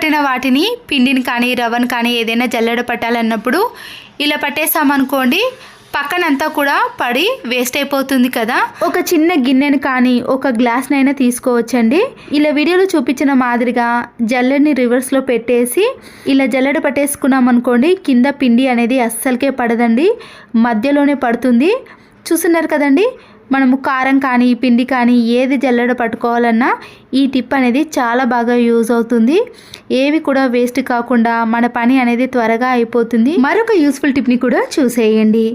పట్టిన వాటిని పిండిని కానీ రవ్వను కానీ ఏదైనా జల్లెడ పట్టాలన్నప్పుడు ఇలా పట్టేసామనుకోండి పక్కనంతా కూడా పడి వేస్ట్ అయిపోతుంది కదా. ఒక చిన్న గిన్నెను కానీ ఒక గ్లాస్నైనా తీసుకోవచ్చండి. ఇలా వీడియోలో చూపించిన మాదిరిగా జల్లెడని రివర్స్లో పెట్టేసి ఇలా జల్లెడ పట్టేసుకున్నాం అనుకోండి కింద పిండి అనేది అస్సలకే పడదండి, మధ్యలోనే పడుతుంది. చూస్తున్నారు కదండి, మనము కారం కానీ పిండి కానీ ఏది జల్లెడ పట్టుకోవాలన్నా ఈ టిప్ అనేది చాలా బాగా యూజ్ అవుతుంది. ఏవి కూడా వేస్ట్ కాకుండా మన పని అనేది త్వరగా అయిపోతుంది. మరొక యూస్ఫుల్ టిప్ని కూడా చూసేయండి.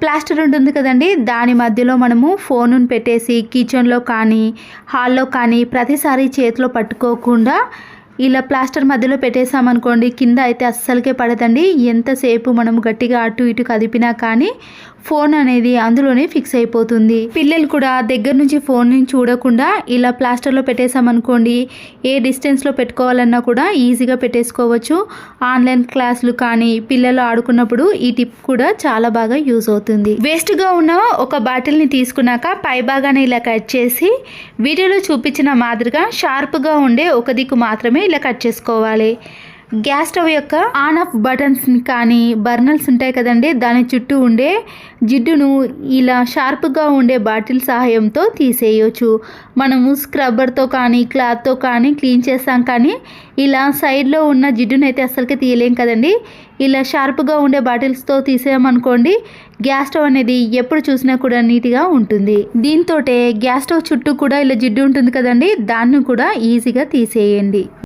ప్లాస్టర్ ఉంటుంది కదండి, దాని మధ్యలో మనము ఫోనును పెట్టేసి కిచెన్లో కానీ హాల్లో కానీ ప్రతిసారి చేతిలో పట్టుకోకుండా ఇలా ప్లాస్టర్ మధ్యలో పెట్టేసామనుకోండి కింద అయితే అస్సలకే పడదండి. ఎంతసేపు మనం గట్టిగా అటు ఇటు కదిపినా కానీ ఫోన్ అనేది అందులోనే ఫిక్స్ అయిపోతుంది. పిల్లలు కూడా దగ్గర నుంచి ఫోన్ని చూడకుండా ఇలా ప్లాస్టర్లో పెట్టేసామనుకోండి ఏ డిస్టెన్స్లో పెట్టుకోవాలన్నా కూడా ఈజీగా పెట్టేసుకోవచ్చు. ఆన్లైన్ క్లాసులు కానీ పిల్లలు ఆడుకున్నప్పుడు ఈ టిప్ కూడా చాలా బాగా యూజ్ అవుతుంది. వేస్ట్గా ఉన్న ఒక బాటిల్ని తీసుకున్నాక పై భాగాన్ని ఇలా కట్ చేసి వీడియోలో చూపించిన మాదిరిగా షార్ప్గా ఉండే ఒక దిక్కు మాత్రమే ఇలా కట్ చేసుకోవాలి. గ్యాస్ స్టవ్ యొక్క ఆన్ ఆఫ్ బటన్స్ని కానీ బర్నర్స్ ఉంటాయి కదండి, దాని చుట్టూ ఉండే జిడ్డును ఇలా షార్ప్గా ఉండే బాటిల్ సహాయంతో తీసేయచ్చు. మనము స్క్రబ్బర్తో కానీ క్లాత్తో కానీ క్లీన్ చేస్తాం కానీ ఇలా సైడ్లో ఉన్న జిడ్డును అయితే అస్సలకి తీయలేం కదండి. ఇలా షార్ప్గా ఉండే బాటిల్స్తో తీసేయమనుకోండి గ్యాస్ స్టవ్ అనేది ఎప్పుడు చూసినా కూడా నీట్గా ఉంటుంది. దీంతో గ్యాస్ స్టవ్ చుట్టూ కూడా ఇలా జిడ్డు ఉంటుంది కదండి, దాన్ని కూడా ఈజీగా తీసేయండి.